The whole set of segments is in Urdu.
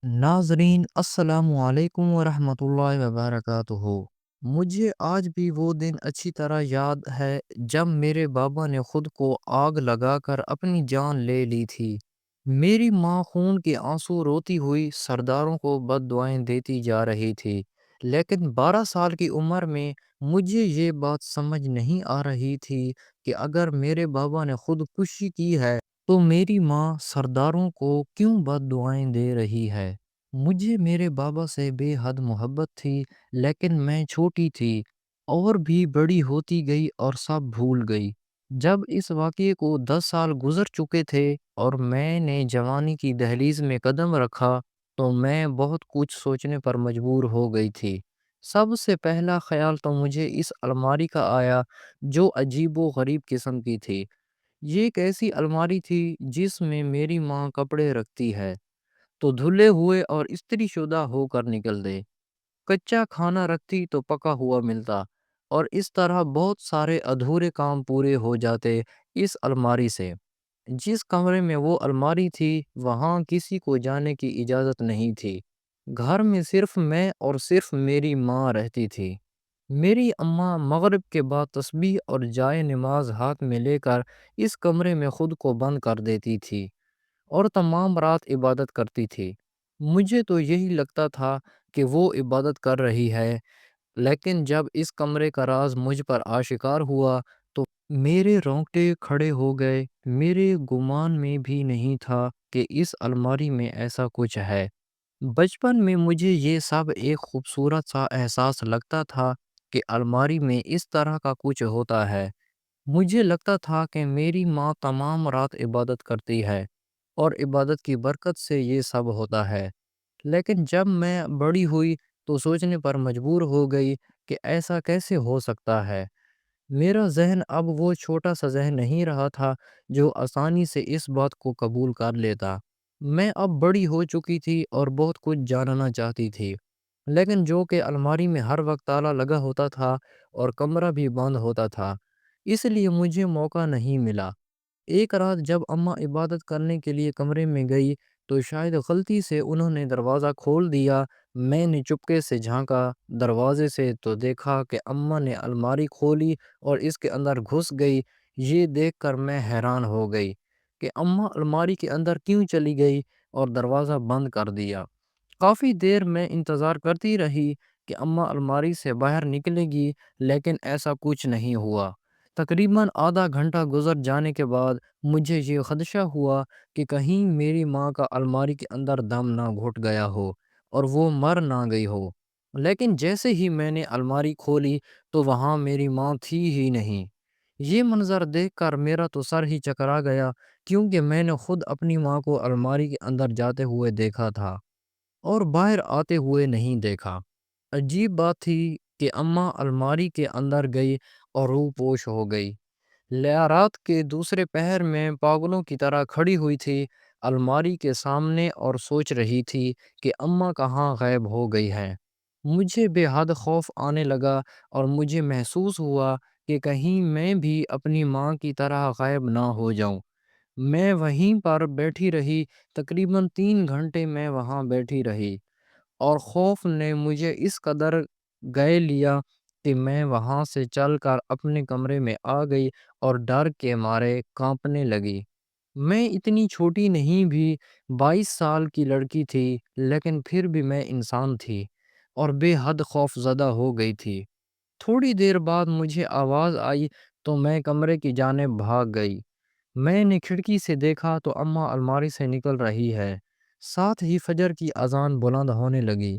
ناظرین السلام علیکم ورحمۃ اللہ وبرکاتہ۔ مجھے آج بھی وہ دن اچھی طرح یاد ہے جب میرے بابا نے خود کو آگ لگا کر اپنی جان لے لی تھی۔ میری ماں خون کے آنسو روتی ہوئی سرداروں کو بد دعائیں دیتی جا رہی تھی، لیکن 12 سال کی عمر میں مجھے یہ بات سمجھ نہیں آ رہی تھی کہ اگر میرے بابا نے خود کشی کی ہے تو میری ماں سرداروں کو کیوں بد دعائیں دے رہی ہے۔ مجھے میرے بابا سے بے حد محبت تھی، لیکن میں چھوٹی تھی اور بھی بڑی ہوتی گئی اور سب بھول گئی۔ جب اس واقعے کو 10 سال گزر چکے تھے اور میں نے جوانی کی دہلیز میں قدم رکھا تو میں بہت کچھ سوچنے پر مجبور ہو گئی تھی۔ سب سے پہلا خیال تو مجھے اس الماری کا آیا جو عجیب و غریب قسم کی تھی۔ یہ ایک ایسی الماری تھی جس میں میری ماں کپڑے رکھتی ہے تو دھلے ہوئے اور استری شدہ ہو کر نکل دے، کچا کھانا رکھتی تو پکا ہوا ملتا، اور اس طرح بہت سارے ادھورے کام پورے ہو جاتے اس الماری سے۔ جس کمرے میں وہ الماری تھی وہاں کسی کو جانے کی اجازت نہیں تھی۔ گھر میں صرف میں اور صرف میری ماں رہتی تھی۔ میری اماں مغرب کے بعد تسبیح اور جائے نماز ہاتھ میں لے کر اس کمرے میں خود کو بند کر دیتی تھی اور تمام رات عبادت کرتی تھی۔ مجھے تو یہی لگتا تھا کہ وہ عبادت کر رہی ہے، لیکن جب اس کمرے کا راز مجھ پر آشکار ہوا تو میرے رونگٹے کھڑے ہو گئے۔ میرے گمان میں بھی نہیں تھا کہ اس الماری میں ایسا کچھ ہے۔ بچپن میں مجھے یہ سب ایک خوبصورت سا احساس لگتا تھا کہ الماری میں اس طرح کا کچھ ہوتا ہے۔ مجھے لگتا تھا کہ میری ماں تمام رات عبادت کرتی ہے اور عبادت کی برکت سے یہ سب ہوتا ہے۔ لیکن جب میں بڑی ہوئی تو سوچنے پر مجبور ہو گئی کہ ایسا کیسے ہو سکتا ہے۔ میرا ذہن اب وہ چھوٹا سا ذہن نہیں رہا تھا جو آسانی سے اس بات کو قبول کر لیتا۔ میں اب بڑی ہو چکی تھی اور بہت کچھ جاننا چاہتی تھی، لیکن جو کہ الماری میں ہر وقت تالا لگا ہوتا تھا اور کمرہ بھی بند ہوتا تھا، اس لیے مجھے موقع نہیں ملا۔ ایک رات جب اماں عبادت کرنے کے لیے کمرے میں گئی تو شاید غلطی سے انہوں نے دروازہ کھول دیا۔ میں نے چپکے سے جھانکا دروازے سے تو دیکھا کہ اماں نے الماری کھولی اور اس کے اندر گھس گئی۔ یہ دیکھ کر میں حیران ہو گئی کہ اماں الماری کے اندر کیوں چلی گئی اور دروازہ بند کر دیا۔ کافی دیر میں انتظار کرتی رہی کہ اماں الماری سے باہر نکلے گی، لیکن ایسا کچھ نہیں ہوا۔ تقریباً آدھا گھنٹہ گزر جانے کے بعد مجھے یہ خدشہ ہوا کہ کہیں میری ماں کا الماری کے اندر دم نہ گھٹ گیا ہو اور وہ مر نہ گئی ہو۔ لیکن جیسے ہی میں نے الماری کھولی تو وہاں میری ماں تھی ہی نہیں۔ یہ منظر دیکھ کر میرا تو سر ہی چکرا گیا، کیونکہ میں نے خود اپنی ماں کو الماری کے اندر جاتے ہوئے دیکھا تھا اور باہر آتے ہوئے نہیں دیکھا۔ عجیب بات تھی کہ اماں الماری کے اندر گئی اور روح پوش ہو گئی۔ رات کے دوسرے پہر میں پاگلوں کی طرح کھڑی ہوئی تھی الماری کے سامنے اور سوچ رہی تھی کہ اماں کہاں غائب ہو گئی ہے۔ مجھے بے حد خوف آنے لگا اور مجھے محسوس ہوا کہ کہیں میں بھی اپنی ماں کی طرح غائب نہ ہو جاؤں۔ میں وہیں پر بیٹھی رہی، تقریباً 3 گھنٹے میں وہاں بیٹھی رہی، اور خوف نے مجھے اس قدر گئے لیا کہ میں وہاں سے چل کر اپنے کمرے میں آ گئی اور ڈر کے مارے کانپنے لگی۔ میں اتنی چھوٹی نہیں بھی، 22 سال کی لڑکی تھی، لیکن پھر بھی میں انسان تھی اور بے حد خوف زدہ ہو گئی تھی۔ تھوڑی دیر بعد مجھے آواز آئی تو میں کمرے کی جانب بھاگ گئی۔ میں نے کھڑکی سے دیکھا تو اماں الماری سے نکل رہی ہے، ساتھ ہی فجر کی اذان بلند ہونے لگی۔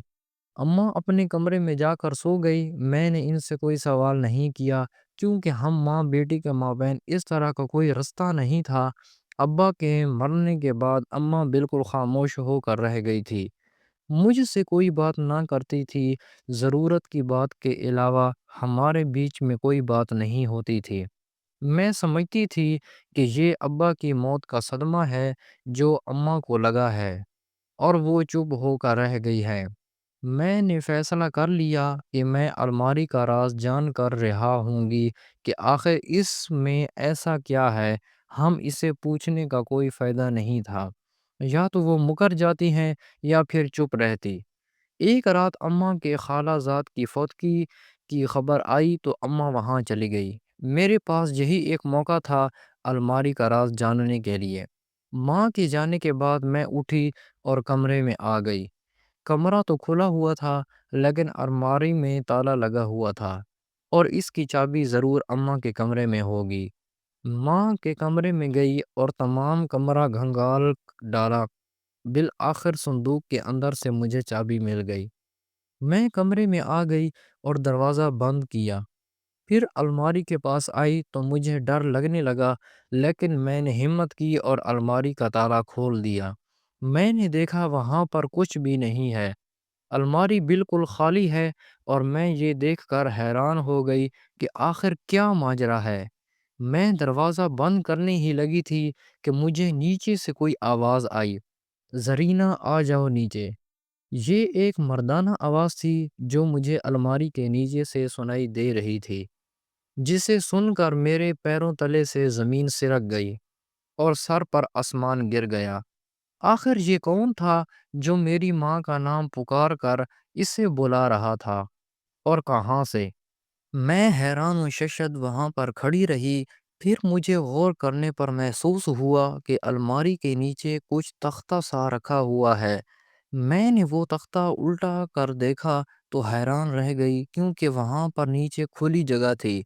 اماں اپنے کمرے میں جا کر سو گئی۔ میں نے ان سے کوئی سوال نہیں کیا، کیونکہ ہم ماں بیٹی کے مابین اس طرح کا کوئی رشتہ نہیں تھا۔ ابا کے مرنے کے بعد اماں بالکل خاموش ہو کر رہ گئی تھی، مجھ سے کوئی بات نہ کرتی تھی۔ ضرورت کی بات کے علاوہ ہمارے بیچ میں کوئی بات نہیں ہوتی تھی۔ میں سمجھتی تھی کہ یہ ابا کی موت کا صدمہ ہے جو اماں کو لگا ہے، اور وہ چپ ہو کر رہ گئی ہے۔ میں نے فیصلہ کر لیا کہ میں الماری کا راز جان کر رہا ہوں گی کہ آخر اس میں ایسا کیا ہے۔ ہم اسے پوچھنے کا کوئی فائدہ نہیں تھا۔ یا تو وہ مکر جاتی ہیں یا پھر چپ رہتی۔ ایک رات اماں کے خالہ زاد کی فوتگی کی خبر آئی تو اماں وہاں چلی گئی۔ میرے پاس یہی ایک موقع تھا الماری کا راز جاننے کے لیے۔ ماں کے جانے کے بعد میں اٹھی اور کمرے میں آ گئی۔ کمرہ تو کھلا ہوا تھا لیکن الماری میں تالا لگا ہوا تھا اور اس کی چابی ضرور اماں کے کمرے میں ہوگی۔ ماں کے کمرے میں گئی اور تمام کمرہ گھنگال ڈالا۔ بالآخر صندوق کے اندر سے مجھے چابی مل گئی۔ میں کمرے میں آ گئی اور دروازہ بند کیا۔ پھر الماری کے پاس آئی تو مجھے ڈر لگنے لگا، لیکن میں نے ہمت کی اور الماری کا تالا کھول دیا۔ میں نے دیکھا وہاں پر کچھ بھی نہیں ہے۔ الماری بالکل خالی ہے اور میں یہ دیکھ کر حیران ہو گئی کہ آخر کیا ماجرا ہے۔ میں دروازہ بند کرنے ہی لگی تھی کہ مجھے نیچے سے کوئی آواز آئی، "زرینہ آ جاؤ نیچے"۔ یہ ایک مردانہ آواز تھی جو مجھے الماری کے نیچے سے سنائی دے رہی تھی، جسے سن کر میرے پیروں تلے سے زمین سرک گئی اور سر پر آسمان گر گیا۔ آخر یہ کون تھا جو میری ماں کا نام پکار کر اسے بلا رہا تھا اور کہاں سے؟ میں حیران و ششد وہاں پر کھڑی رہی۔ پھر مجھے غور کرنے پر محسوس ہوا کہ الماری کے نیچے کچھ تختہ سا رکھا ہوا ہے۔ میں نے وہ تختہ الٹا کر دیکھا تو حیران رہ گئی، کیونکہ وہاں پر نیچے کھلی جگہ تھی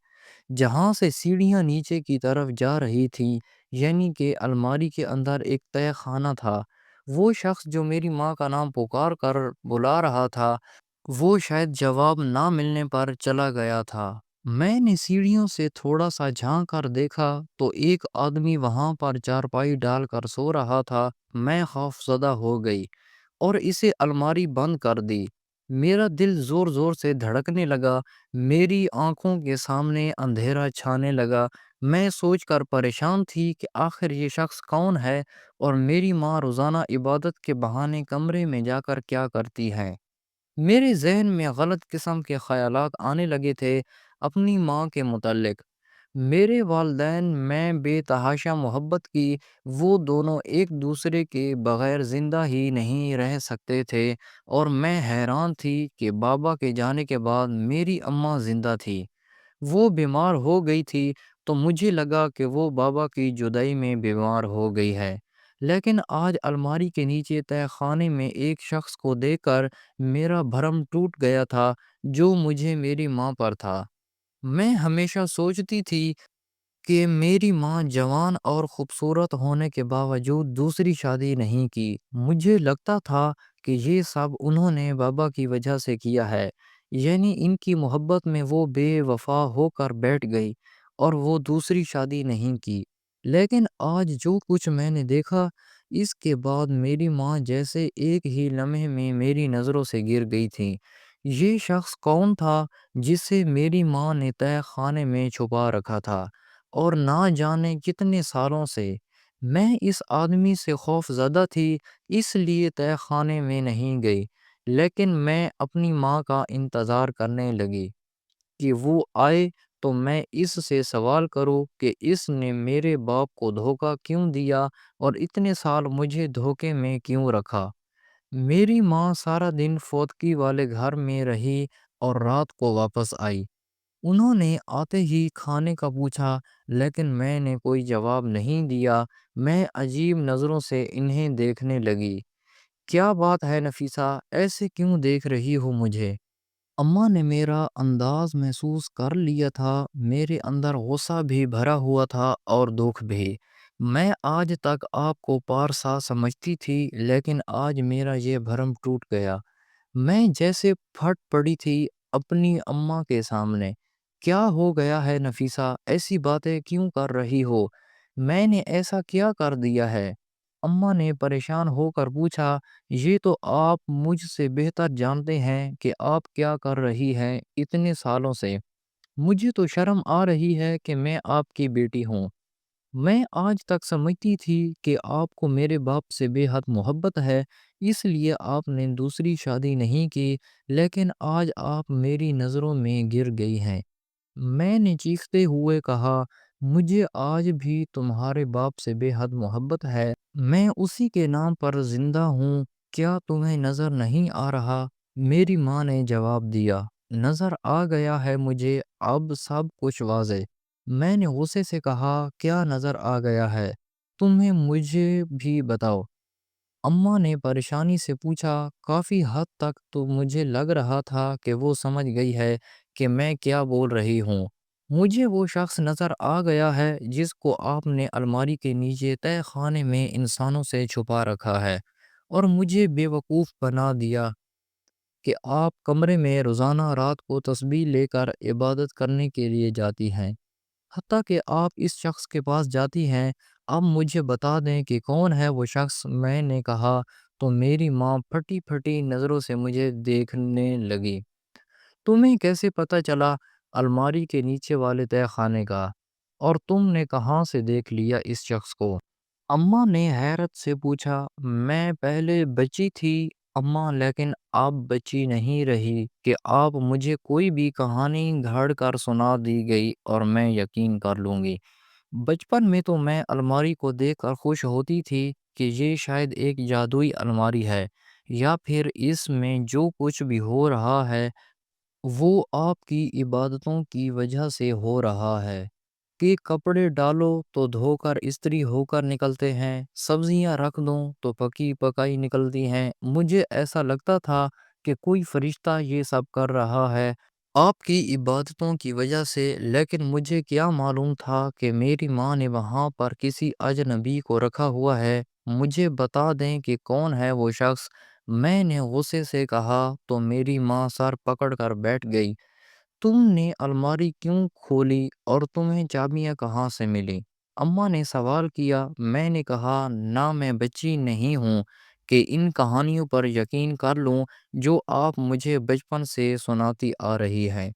جہاں سے سیڑھیاں نیچے کی طرف جا رہی تھیں، یعنی کہ الماری کے اندر ایک تہہ خانہ تھا۔ وہ شخص جو میری ماں کا نام پکار کر بلا رہا تھا، وہ شاید جواب نہ ملنے پر چلا گیا تھا۔ میں نے سیڑھیوں سے تھوڑا سا جھانک کر دیکھا تو ایک آدمی وہاں پر چارپائی ڈال کر سو رہا تھا۔ میں خوف زدہ ہو گئی اور اسے الماری بند کر دی۔ میرا دل زور زور سے دھڑکنے لگا، میری آنکھوں کے سامنے اندھیرا چھانے لگا۔ میں سوچ کر پریشان تھی کہ آخر یہ شخص کون ہے اور میری ماں روزانہ عبادت کے بہانے کمرے میں جا کر کیا کرتی ہے۔ میرے ذہن میں غلط قسم کے خیالات آنے لگے تھے اپنی ماں کے متعلق۔ میرے والدین میں بے تحاشا محبت کی، وہ دونوں ایک دوسرے کے بغیر زندہ ہی نہیں رہ سکتے تھے، اور میں حیران تھی کہ بابا کے جانے کے بعد میری اماں زندہ تھی۔ وہ بیمار ہو گئی تھی تو مجھے لگا کہ وہ بابا کی جدائی میں بیمار ہو گئی ہے، لیکن آج الماری کے نیچے تہہ خانے میں ایک شخص کو دیکھ کر میرا بھرم ٹوٹ گیا تھا، جو مجھے میری ماں پر تھا۔ میں ہمیشہ سوچتی تھی کہ میری ماں جوان اور خوبصورت ہونے کے باوجود دوسری شادی نہیں کی۔ مجھے لگتا تھا کہ یہ سب انہوں نے بابا کی وجہ سے کیا ہے، یعنی ان کی محبت میں وہ بے وفا ہو کر بیٹھ گئی اور وہ دوسری شادی نہیں کی۔ لیکن آج جو کچھ میں نے دیکھا، اس کے بعد میری ماں جیسے ایک ہی لمحے میں میری نظروں سے گر گئی تھی۔ یہ شخص کون تھا جسے میری ماں نے تہہ خانے میں چھپا رکھا تھا اور نہ جانے کتنے سالوں سے؟ میں اس آدمی سے خوف زدہ تھی، اس لیے تہہ خانے میں نہیں گئی، لیکن میں اپنی ماں کا انتظار کرنے لگی کہ وہ آئے تو میں اس سے سوال کروں کہ اس نے میرے باپ کو دھوکہ کیوں دیا اور اتنے سال مجھے دھوکے میں کیوں رکھا۔ میری ماں سارا دن فوتگی والے گھر میں رہی اور رات کو واپس آئی۔ انہوں نے آتے ہی کھانے کا پوچھا، لیکن میں نے کوئی جواب نہیں دیا۔ میں عجیب نظروں سے انہیں دیکھنے لگی۔ کیا بات ہے نفیسہ، ایسے کیوں دیکھ رہی ہو مجھے؟ اماں نے میرا انداز محسوس کر لیا تھا، میرے اندر غصہ بھی بھرا ہوا تھا اور دکھ بھی۔ میں آج تک آپ کو پارسا سمجھتی تھی، لیکن آج میرا یہ بھرم ٹوٹ گیا۔ میں جیسے پھٹ پڑی تھی اپنی اماں کے سامنے۔ کیا ہو گیا ہے نفیسہ، ایسی باتیں کیوں کر رہی ہو؟ میں نے ایسا کیا کر دیا ہے؟ اماں نے پریشان ہو کر پوچھا۔ یہ تو آپ مجھ سے بہتر جانتے ہیں کہ آپ کیا کر رہی ہیں اتنے سالوں سے۔ مجھے تو شرم آ رہی ہے کہ میں آپ کی بیٹی ہوں۔ میں آج تک سمجھتی تھی کہ آپ کو میرے باپ سے بے حد محبت ہے، اس لیے آپ نے دوسری شادی نہیں کی، لیکن آج آپ میری نظروں میں گر گئی ہیں۔ میں نے چیختے ہوئے کہا، مجھے آج بھی تمہارے باپ سے بے حد محبت ہے، میں اسی کے نام پر زندہ ہوں، کیا تمہیں نظر نہیں آ رہا؟ میری ماں نے جواب دیا، نظر آ گیا ہے مجھے، اب سب کچھ واضح۔ میں نے غصے سے کہا، کیا نظر آ گیا ہے؟ تمہیں مجھے بھی بتاؤ۔ اماں نے پریشانی سے پوچھا، کافی حد تک تو مجھے لگ رہا تھا کہ وہ سمجھ گئی ہے کہ میں کیا بول رہی ہوں۔ مجھے وہ شخص نظر آ گیا ہے جس کو آپ نے الماری کے نیچے تہہ خانے میں انسانوں سے چھپا رکھا ہے، اور مجھے بے وقوف بنا دیا کہ آپ کمرے میں روزانہ رات کو تسبیح لے کر عبادت کرنے کے لیے جاتی ہیں، حتیٰ کہ آپ اس شخص کے پاس جاتی ہیں۔ اب مجھے بتا دیں کہ کون ہے وہ شخص؟ میں نے کہا تو میری ماں پھٹی پھٹی نظروں سے مجھے دیکھنے لگی۔ تمہیں کیسے پتہ چلا الماری کے نیچے والے تہہ خانے کا؟ اور تم نے کہاں سے دیکھ لیا اس شخص کو؟ اماں نے حیرت سے پوچھا۔ میں پہلے بچی تھی اماں، لیکن اب بچی نہیں رہی کہ آپ مجھے کوئی بھی کہانی گھڑ کر سنا دی گئی اور میں یقین کر لوں گی۔ بچپن میں تو میں الماری کو دیکھ کر خوش ہوتی تھی کہ یہ شاید ایک جادوئی الماری ہے، یا پھر اس میں جو کچھ بھی ہو رہا ہے وہ آپ کی عبادتوں کی وجہ سے ہو رہا ہے، کہ کپڑے ڈالو تو دھو کر استری ہو کر نکلتے ہیں، سبزیاں رکھ دوں تو پکی پکائی نکلتی ہیں۔ مجھے ایسا لگتا تھا کہ کوئی فرشتہ یہ سب کر رہا ہے آپ کی عبادتوں کی وجہ سے، لیکن مجھے کیا معلوم تھا کہ میری ماں نے وہاں پر کسی اجنبی کو رکھا ہوا ہے۔ مجھے بتا دیں کہ کون ہے وہ شخص؟ میں نے غصے سے کہا تو میری ماں سر پکڑ کر بیٹھ گئی۔ تم نے الماری کیوں کھولی اور تمہیں چابیاں کہاں سے ملی؟ اماں نے سوال کیا۔ میں نے کہا، نہ میں بچی نہیں ہوں کہ ان کہانیوں پر یقین کر لوں جو آپ مجھے بچپن سے سناتی آ رہی ہیں۔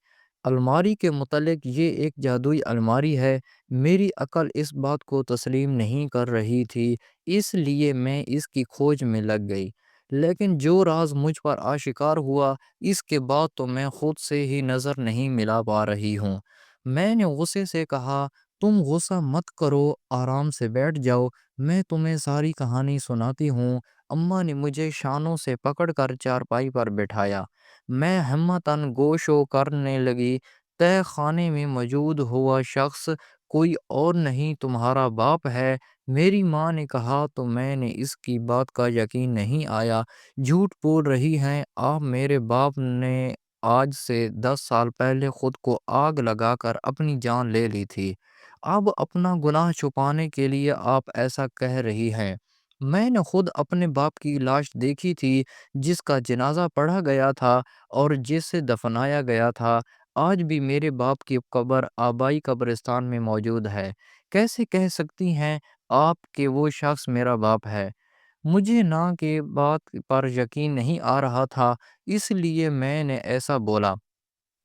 الماری کے متعلق یہ ایک جادوئی الماری ہے۔ میری عقل اس بات کو تسلیم نہیں کر رہی تھی، اس لیے میں اس کی کھوج میں لگ گئی۔ لیکن جو راز مجھ پر آشکار ہوا، اس کے بعد تو میں خود سے ہی نظر نہیں ملا پا رہی ہوں۔ میں نے غصے سے کہا، تم غصہ مت کرو، آرام سے بیٹھ جاؤ، میں تمہیں ساری کہانی سناتی ہوں۔ اماں نے مجھے شانوں سے پکڑ کر چارپائی پر بٹھایا۔ میں ہمتاً گوشو کرنے لگی۔ تہہ خانے میں موجود ہوا شخص کوئی اور نہیں، تمہارا باپ ہے۔ میری ماں نے کہا تو میں نے اس کی بات کا یقین نہیں آیا۔ جھوٹ بول رہی ہیں آپ، میرے باپ نے آج سے 10 سال پہلے خود کو آگ لگا کر اپنی جان لے لی تھی۔ اب اپنا گناہ چھپانے کے لیے آپ ایسا کہہ رہی ہیں۔ میں نے خود اپنے باپ کی لاش دیکھی تھی، جس کا جنازہ پڑھا گیا تھا اور جسے دفنایا گیا تھا۔ آج بھی میرے باپ کی قبر آبائی قبرستان میں موجود ہے۔ کیسے کہہ سکتی ہیں آپ کہ وہ شخص میرا باپ ہے؟ مجھے نہ کے بات پر یقین نہیں آ رہا تھا، اس لیے میں نے ایسا بولا،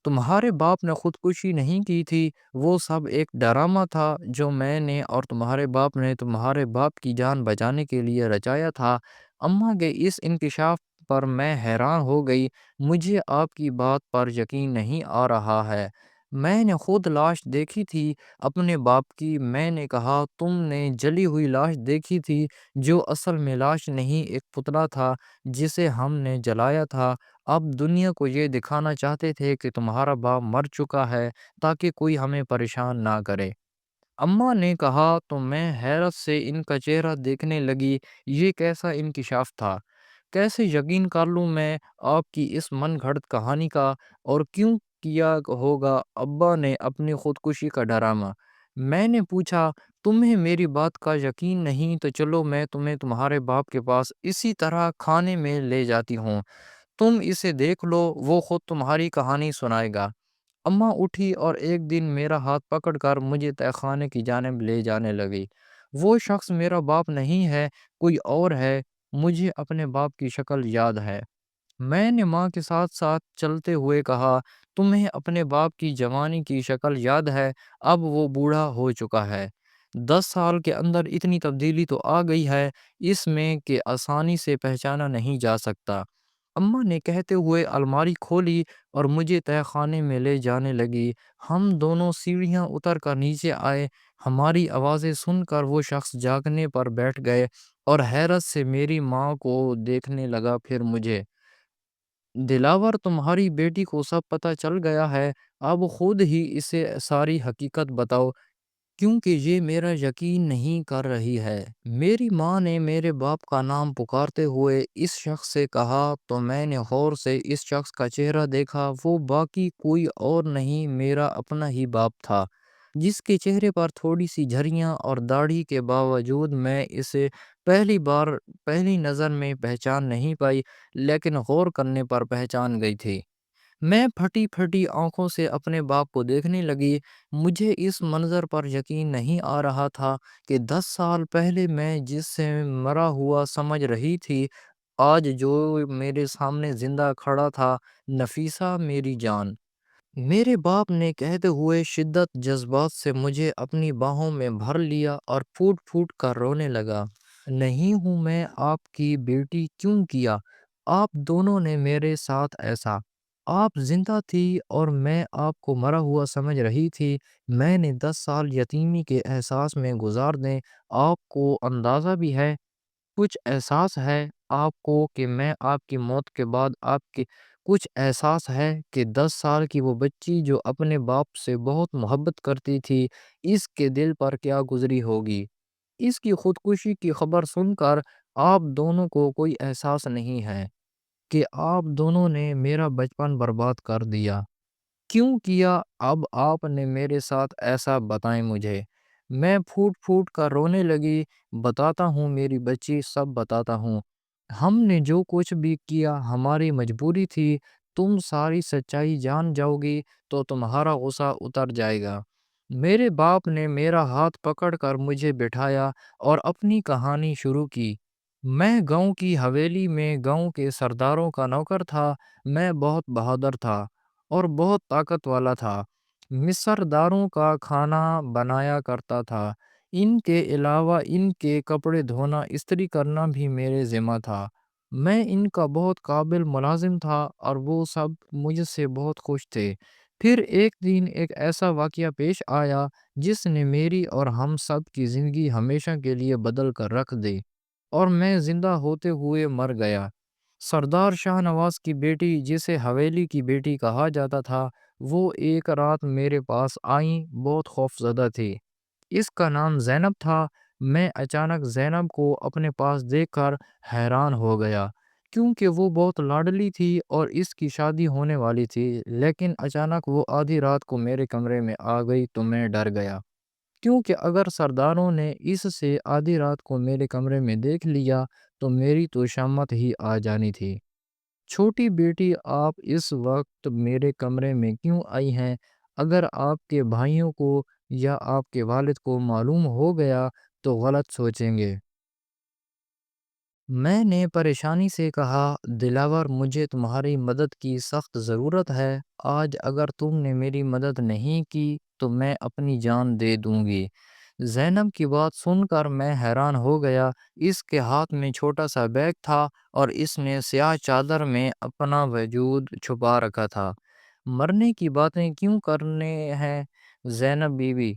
تمہارے باپ نے خودکشی نہیں کی تھی، وہ سب ایک ڈرامہ تھا جو میں نے اور تمہارے باپ نے تمہارے باپ کی جان بچانے کے لیے رچایا تھا۔ اماں کے اس انکشاف پر میں حیران ہو گئی۔ مجھے آپ کی بات پر یقین نہیں آ رہا ہے۔ میں نے خود لاش دیکھی تھی اپنے باپ کی۔ میں نے کہا، تم نے جلی ہوئی لاش دیکھی تھی جو اصل میں لاش نہیں، ایک پتلا تھا جسے ہم نے جلایا تھا۔ اب دنیا کو یہ دکھانا چاہتے تھے کہ تمہارا باپ مر چکا ہے تاکہ کوئی ہمیں پریشان نہ کرے۔ اماں نے کہا تو میں حیرت سے ان کا چہرہ دیکھنے لگی۔ یہ کیسا انکشاف تھا؟ کیسے یقین کر لوں میں آپ کی اس من گھڑت کہانی کا؟ اور کیوں کیا ہوگا ابا نے اپنی خودکشی کا ڈرامہ؟ میں نے پوچھا، تمہیں میری بات کا یقین نہیں تو چلو میں تمہیں تمہارے باپ کے پاس اسی طرح کھانے میں لے جاتی ہوں، تم اسے دیکھ لو، وہ خود تمہاری کہانی سنائے گا۔ اماں اٹھی اور ایک دن میرا ہاتھ پکڑ کر مجھے تہہ خانے کی جانب لے جانے لگی۔ وہ شخص میرا باپ نہیں ہے، کوئی اور ہے۔ مجھے اپنے باپ کی شکل یاد ہے۔ میں نے ماں کے ساتھ ساتھ چلتے ہوئے کہا، تمہیں اپنے باپ کی جوانی کی شکل یاد ہے؟ اب وہ بوڑھا ہو چکا ہے۔ 10 سال کے اندر اتنی تبدیلی تو آ گئی ہے اس میں کہ آسانی سے پہچانا نہیں جا سکتا۔ اماں نے کہتے ہوئے الماری کھولی اور مجھے تہہ خانے میں لے جانے لگی۔ ہم دونوں سیڑھیاں اتر کر نیچے آئے۔ ہماری آوازیں سن کر وہ شخص جاگنے پر بیٹھ گئے اور حیرت سے میری ماں کو دیکھنے لگا، پھر مجھے۔ دلاور، تمہاری بیٹی کو سب پتہ چل گیا ہے، اب خود ہی اسے ساری حقیقت بتاؤ، کیونکہ یہ میرا یقین نہیں کر رہی ہے۔ میری ماں نے میرے باپ کا نام پکارتے ہوئے اس شخص سے کہا تو میں نے غور سے اس شخص کا چہرہ دیکھا۔ وہ باقی کوئی اور نہیں، میرا اپنا ہی باپ تھا، جس کے چہرے پر تھوڑی سی جھریاں اور داڑھی کے باوجود میں اسے پہلی نظر میں پہچان نہیں پائی، لیکن غور کرنے پر پہچان گئی تھی۔ میں پھٹی پھٹی آنکھوں سے اپنے باپ کو دیکھنے لگی۔ مجھے اس منظر پر یقین نہیں آ رہا تھا کہ 10 سال پہلے میں جس سے مرا ہوا سمجھ رہی تھی، آج جو میرے سامنے زندہ کھڑا تھا، نفیسہ میری جان۔ میرے باپ نے کہتے ہوئے شدت جذبات سے مجھے اپنی باہوں میں بھر لیا اور پھوٹ پھوٹ کر رونے لگا۔ نہیں ہوں میں آپ کی بیٹی، کیوں کیا آپ دونوں نے میرے ساتھ ایسا؟ آپ زندہ تھی اور میں آپ کو مرا ہوا سمجھ رہی تھی۔ میں نے 10 سال یتیمی کے احساس میں گزار دیں، آپ کو اندازہ بھی ہے، کچھ احساس ہے آپ کو کہ میں آپ کی موت کے بعد آپ کے کچھ احساس ہے کہ 10 سال کی وہ بچی جو اپنے باپ سے بہت محبت کرتی تھی، اس کے دل پر کیا گزری ہوگی؟ اس کی خودکشی کی خبر سن کر آپ دونوں کو کوئی احساس نہیں ہے کہ آپ دونوں نے میرا بچپن برباد کر دیا؟ کیوں کیا اب آپ نے میرے ساتھ ایسا، بتائیں مجھے؟ میں پھوٹ پھوٹ کر رونے لگی۔ بتاتا ہوں میری بچی، سب بتاتا ہوں۔ ہم نے جو کچھ بھی کیا ہماری مجبوری تھی۔ تم ساری سچائی جان جاؤ گی تو تمہارا غصہ اتر جائے گا۔ میرے باپ نے میرا ہاتھ پکڑ کر مجھے بٹھایا اور اپنی کہانی شروع کی۔ میں گاؤں کی حویلی میں گاؤں کے سرداروں کا نوکر تھا۔ میں بہت بہادر تھا اور بہت طاقت والا تھا۔ مصر داروں کا کھانا بنایا کرتا تھا۔ ان کے علاوہ ان کے کپڑے دھونا، استری کرنا بھی میرے ذمہ تھا۔ میں ان کا بہت قابل ملازم تھا اور وہ سب مجھ سے بہت خوش تھے۔ پھر ایک دن ایک ایسا واقعہ پیش آیا جس نے میری اور ہم سب کی زندگی ہمیشہ کے لیے بدل کر رکھ دی، اور میں زندہ ہوتے ہوئے مر گیا۔ سردار شاہ نواز کی بیٹی، جسے حویلی کی بیٹی کہا جاتا تھا، وہ ایک رات میرے پاس آئیں، بہت خوف زدہ تھی۔ اس کا نام زینب تھا۔ میں اچانک زینب کو اپنے پاس دیکھ کر حیران ہو گیا، کیونکہ وہ بہت لاڈلی تھی اور اس کی شادی ہونے والی تھی، لیکن اچانک وہ آدھی رات کو میرے کمرے میں آ گئی تو میں ڈر گیا، کیونکہ اگر سرداروں نے اس سے آدھی رات کو میرے کمرے میں دیکھ لیا تو میری تو شامت ہی آ جانی تھی۔ چھوٹی بیٹی، آپ اس وقت میرے کمرے میں کیوں آئی ہیں؟ اگر آپ کے بھائیوں کو یا آپ کے والد کو معلوم ہو گیا تو غلط سوچیں گے۔ میں نے پریشانی سے کہا، دلاور، مجھے تمہاری مدد کی سخت ضرورت ہے۔ آج اگر تم نے میری مدد نہیں کی تو میں اپنی جان دے دوں گی۔ زینب کی بات سن کر میں حیران ہو گیا۔ اس کے ہاتھ میں چھوٹا سا بیگ تھا اور اس نے سیاہ چادر میں اپنا وجود چھپا رکھا تھا۔ مرنے کی باتیں کیوں کرنے ہیں زینب بی بی؟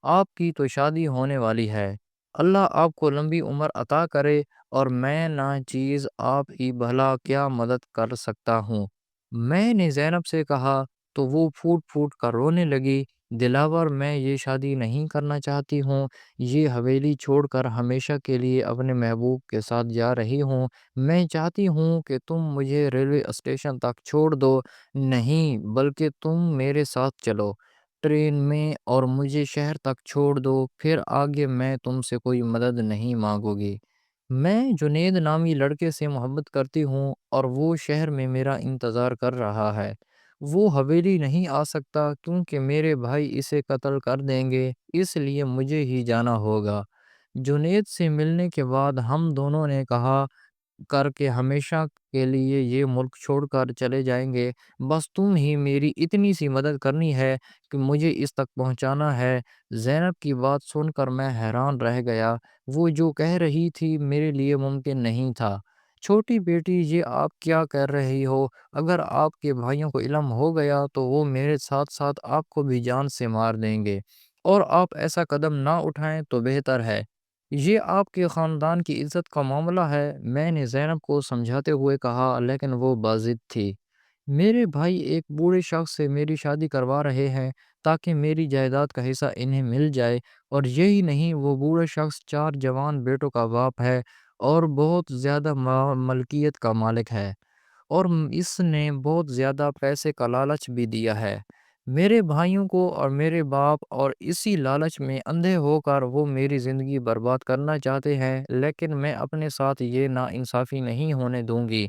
آپ کی تو شادی ہونے والی ہے۔ اللہ آپ کو لمبی عمر عطا کرے، اور میں ناچیز آپ ہی بھلا کیا مدد کر سکتا ہوں؟ میں نے زینب سے کہا تو وہ پھوٹ پھوٹ کر رونے لگی۔ دلاور، میں یہ شادی نہیں کرنا چاہتی ہوں۔ یہ حویلی چھوڑ کر ہمیشہ کے لیے اپنے محبوب کے ساتھ جا رہی ہوں۔ میں چاہتی ہوں کہ تم مجھے ریلوے اسٹیشن تک چھوڑ دو۔ نہیں، بلکہ تم میرے ساتھ چلو ٹرین میں اور مجھے شہر تک چھوڑ دو، پھر آگے میں تم سے کوئی مدد نہیں مانگوں گی۔ میں جنید نامی لڑکے سے محبت کرتی ہوں اور وہ شہر میں میرا انتظار کر رہا ہے۔ وہ حویلی نہیں آ سکتا کیونکہ میرے بھائی اسے قتل کر دیں گے، اس لیے مجھے ہی جانا ہوگا۔ جنید سے ملنے کے بعد ہم دونوں نے کہا کر کے ہمیشہ کے لیے یہ ملک چھوڑ کر چلے جائیں گے۔ بس تم ہی میری اتنی سی مدد کرنی ہے کہ مجھے اس تک پہنچانا ہے۔ زینب کی بات سن کر میں حیران رہ گیا۔ وہ جو کہہ رہی تھی میرے لیے ممکن نہیں تھا۔ چھوٹی بیٹی یہ آپ کیا کر رہی ہو؟ اگر آپ کے بھائیوں کو علم ہو گیا تو وہ میرے ساتھ ساتھ آپ کو بھی جان سے مار دیں گے، اور آپ ایسا قدم نہ اٹھائیں تو بہتر ہے۔ یہ آپ کے خاندان کی عزت کا معاملہ ہے، میں نے زینب کو سمجھاتے ہوئے کہا، لیکن وہ باضد تھی۔ میرے بھائی ایک بوڑھے شخص سے میری شادی کروا رہے ہیں تاکہ میری جائیداد کا حصہ انہیں مل جائے، اور یہی نہیں، وہ بوڑھا شخص 4 جوان بیٹوں کا باپ ہے اور بہت زیادہ ملکیت کا مالک ہے، اور اس نے بہت زیادہ پیسے کا لالچ بھی دیا ہے میرے بھائیوں کو اور میرے باپ، اور اسی لالچ میں اندھے ہو کر وہ میری زندگی برباد کرنا چاہتے ہیں، لیکن میں اپنے ساتھ یہ ناانصافی نہیں ہونے دوں گی۔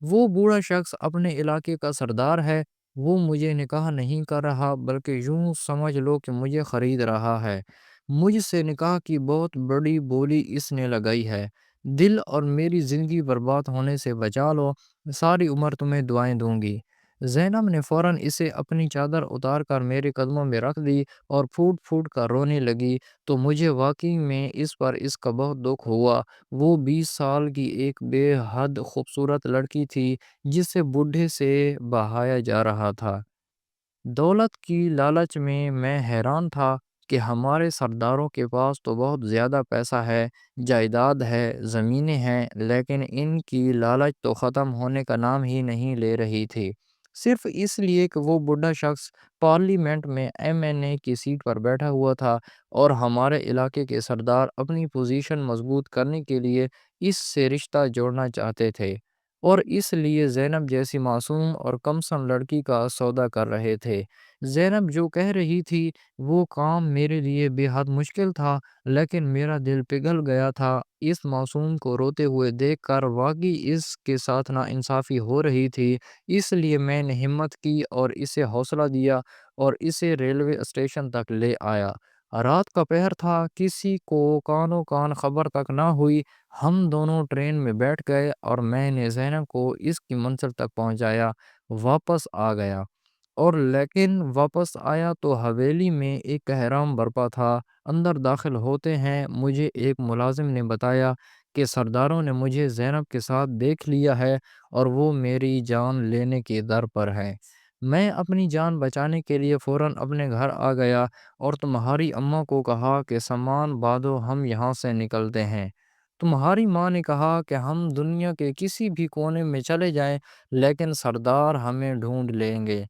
وہ بوڑھا شخص اپنے علاقے کا سردار ہے، وہ مجھے نکاح نہیں کر رہا بلکہ یوں سمجھ لو کہ مجھے خرید رہا ہے۔ مجھ سے نکاح کی بہت بڑی بولی اس نے لگائی ہے، دل اور میری زندگی برباد ہونے سے بچا لو، ساری عمر تمہیں دعائیں دوں گی۔ زینب نے فوراً اسے اپنی چادر اتار کر میرے قدموں میں رکھ دی اور پھوٹ پھوٹ کر رونے لگی، تو مجھے واقعی میں اس کا بہت دکھ ہوا۔ وہ 20 سال کی ایک بے حد خوبصورت لڑکی تھی جسے بڈھے سے بہایا جا رہا تھا۔ دولت کی لالچ میں حیران تھا کہ ہمارے سرداروں کے پاس تو بہت زیادہ پیسہ ہے، جائیداد ہے، زمینیں ہیں، لیکن ان کی لالچ تو ختم ہونے کا نام ہی نہیں لے رہی تھی، صرف اس لیے کہ وہ بوڑھا شخص پارلیمنٹ میں MNA کی سیٹ پر بیٹھا ہوا تھا، اور ہمارے علاقے کے سردار اپنی پوزیشن مضبوط کرنے کے لیے اس سے رشتہ جوڑنا چاہتے تھے، اور اس لیے زینب جیسی معصوم اور کمسن لڑکی کا سودا کر رہے تھے۔ زینب جو کہہ رہی تھی وہ کام میرے لیے بے حد مشکل تھا، لیکن میرا دل پگھل گیا تھا اس معصوم کو روتے ہوئے دیکھ کر، واقعی اس کے ساتھ ناانصافی ہو رہی تھی۔ اس لیے میں نے ہمت کی اور اسے حوصلہ دیا اور اسے ریلوے اسٹیشن تک لے آیا۔ رات کا پہر تھا، کسی کو کانوں کان خبر تک نہ ہوئی۔ ہم دونوں ٹرین میں بیٹھ گئے اور میں نے زینب کو اس کی منزل تک پہنچایا، واپس آ گیا، اور لیکن واپس آیا تو حویلی میں ایک احرام برپا تھا۔ اندر داخل ہوتے ہیں مجھے ایک ملازم نے بتایا کہ سرداروں نے مجھے زینب کے ساتھ دیکھ لیا ہے اور وہ میری جان لینے کے در پر ہے۔ میں اپنی جان بچانے کے لیے فوراً اپنے گھر آ گیا اور تمہاری اماں کو کہا کہ سامان باندھو، ہم یہاں سے نکلتے ہیں۔ تمہاری ماں نے کہا کہ ہم دنیا کے کسی بھی کونے میں چلے جائیں لیکن سردار ہمیں ڈھونڈ لیں گے۔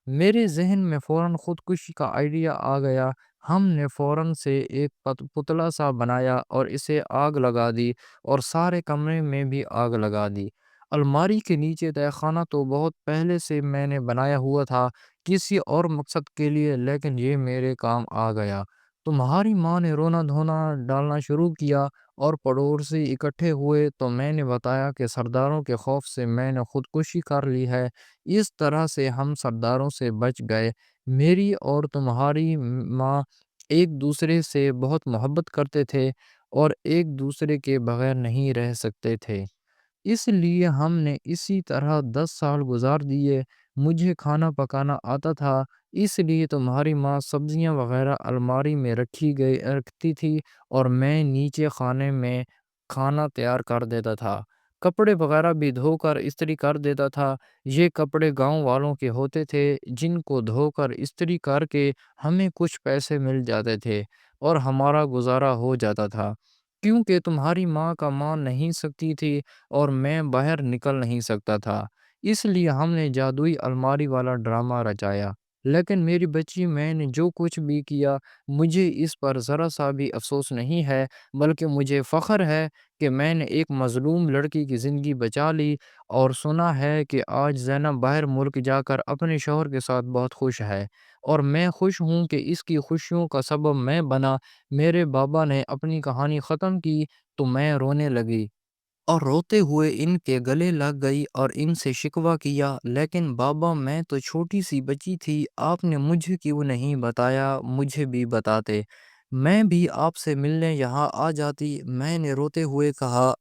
میرے ذہن میں فوراً خودکشی کا آئیڈیا آ گیا۔ ہم نے فوراً سے ایک پتلا سا بنایا اور اسے آگ لگا دی، اور سارے کمرے میں بھی آگ لگا دی۔ الماری کے نیچے تہہ خانہ تو بہت پہلے سے میں نے بنایا ہوا تھا کسی اور مقصد کے لیے، لیکن یہ میرے کام آ گیا۔ تمہاری ماں نے رونا دھونا ڈالنا شروع کیا اور پڑوسی اکٹھے ہوئے تو میں نے بتایا کہ سرداروں کے خوف سے میں نے خودکشی کر لی ہے۔ اس طرح سے ہم سرداروں سے بچ گئے۔ میری اور تمہاری ماں ایک دوسرے سے بہت محبت کرتے تھے اور ایک دوسرے کے بغیر نہیں رہ سکتے تھے، اس لیے ہم نے اسی طرح 10 سال گزار دیے۔ مجھے کھانا پکانا آتا تھا، اس لیے تمہاری ماں سبزیاں وغیرہ الماری میں رکھتی تھی اور میں نیچے خانے میں کھانا تیار کر دیتا تھا۔ کپڑے وغیرہ بھی دھو کر استری کر دیتا تھا۔ یہ کپڑے گاؤں والوں کے ہوتے تھے جن کو دھو کر استری کر کے ہمیں کچھ پیسے مل جاتے تھے اور ہمارا گزارا ہو جاتا تھا، کیونکہ تمہاری ماں کا مان نہیں سکتی تھی اور میں باہر نکل نہیں سکتا تھا، اس لیے ہم نے جادوئی الماری والا ڈرامہ رچایا۔ لیکن میری بچی، میں نے جو کچھ بھی کیا مجھے اس پر ذرا سا بھی افسوس نہیں ہے، بلکہ مجھے فخر ہے کہ میں نے ایک مظلوم لڑکی کی زندگی بچا لی، اور سنا ہے کہ آج زینب باہر ملک جا کر اپنے شوہر کے ساتھ بہت خوش ہے، اور میں خوش ہوں کہ اس کی خوشیوں کا سبب میں بنا۔ میرے بابا نے اپنی کہانی ختم کی تو میں رونے لگی اور روتے ہوئے ان کے گلے لگ گئی اور ان سے شکوہ کیا، لیکن بابا میں تو چھوٹی سی بچی تھی، آپ نے مجھے کیوں نہیں بتایا؟ مجھے بھی بتاتے، میں بھی آپ سے ملنے یہاں آ جاتی۔ میں نے روتے ہوئے کہا،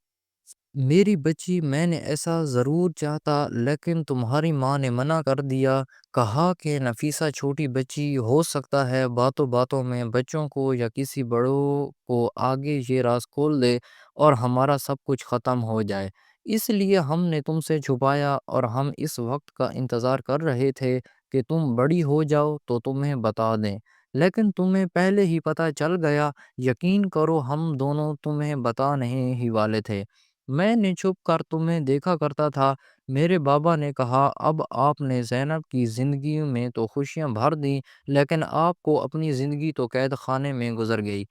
میری بچی، میں نے ایسا ضرور چاہتا لیکن تمہاری ماں نے منع کر دیا، کہا کہ نفیسہ چھوٹی بچی، ہو سکتا ہے باتوں باتوں میں بچوں کو یا کسی بڑوں کو آگے یہ راز کھول دے اور ہمارا سب کچھ ختم ہو جائے۔ اس لیے ہم نے تم سے چھپایا، اور ہم اس وقت کا انتظار کر رہے تھے کہ تم بڑی ہو جاؤ تو تمہیں بتا دیں، لیکن تمہیں پہلے ہی پتہ چل گیا۔ یقین کرو ہم دونوں تمہیں بتانے ہی والے تھے۔ میں نے چھپ کر تمہیں دیکھا کرتا تھا۔ میرے بابا نے کہا، اب آپ نے زینب کی زندگی میں تو خوشیاں بھر دیں، لیکن آپ کو اپنی زندگی تو قید خانے میں گزر گئی۔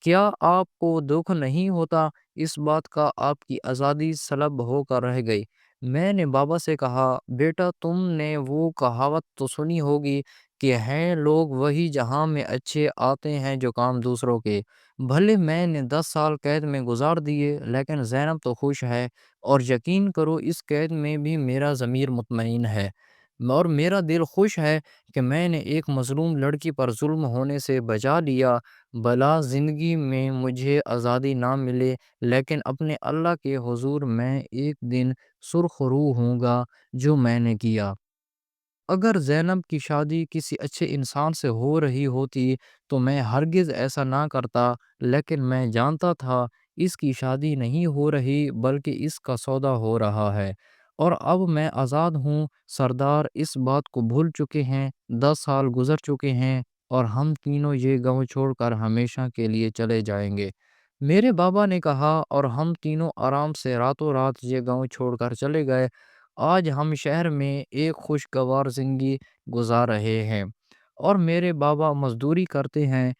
کیا آپ کو دکھ نہیں ہوتا اس بات کا آپ کی آزادی سلب ہو کر رہ گئی؟ میں نے بابا سے کہا، بیٹا تم نے وہ کہاوت تو سنی ہوگی کہ ہیں لوگ وہی جہاں میں اچھے آتے ہیں جو کام دوسروں کے۔ بھلے میں نے 10 سال قید میں گزار دیے، لیکن زینب تو خوش ہے، اور یقین کرو اس قید میں بھی میرا ضمیر مطمئن ہے، اور میرا دل خوش ہے کہ میں نے ایک مظلوم لڑکی پر ظلم ہونے سے بچا لیا۔ بھلا زندگی میں مجھے آزادی نہ ملے، لیکن اپنے اللہ کے حضور میں ایک دن سرخ روح ہوں گا جو میں نے کیا۔ اگر زینب کی شادی کسی اچھے انسان سے ہو رہی ہوتی تو میں ہرگز ایسا نہ کرتا، لیکن میں جانتا تھا اس کی شادی نہیں ہو رہی بلکہ اس کا سودا ہو رہا ہے، اور اب میں آزاد ہوں۔ سردار اس بات کو بھول چکے ہیں، 10 سال گزر چکے ہیں، اور ہم تینوں یہ گاؤں چھوڑ کر ہمیشہ کے لیے چلے جائیں گے۔ میرے بابا نے کہا، اور ہم تینوں آرام سے راتوں رات یہ گاؤں چھوڑ کر چلے گئے۔ آج ہم شہر میں ایک خوشگوار زندگی گزار رہے ہیں، اور میرے بابا مزدوری کرتے ہیں،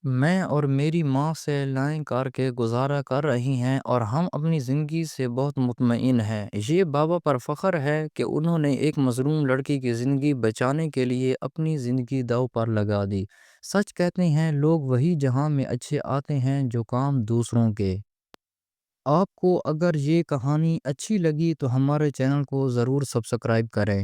میں اور میری ماں سے لائیں کر کے گزارا کر رہی ہیں، اور ہم اپنی زندگی سے بہت مطمئن ہیں۔ یہ بابا پر فخر ہے کہ انہوں نے ایک مظلوم لڑکی کی زندگی بچانے کے لیے اپنی زندگی داؤ پر لگا دی۔ سچ کہتے ہیں لوگ وہی جہاں میں اچھے آتے ہیں جو کام دوسروں کے۔ آپ کو اگر یہ کہانی اچھی لگی تو ہمارے چینل کو ضرور سبسکرائب کریں۔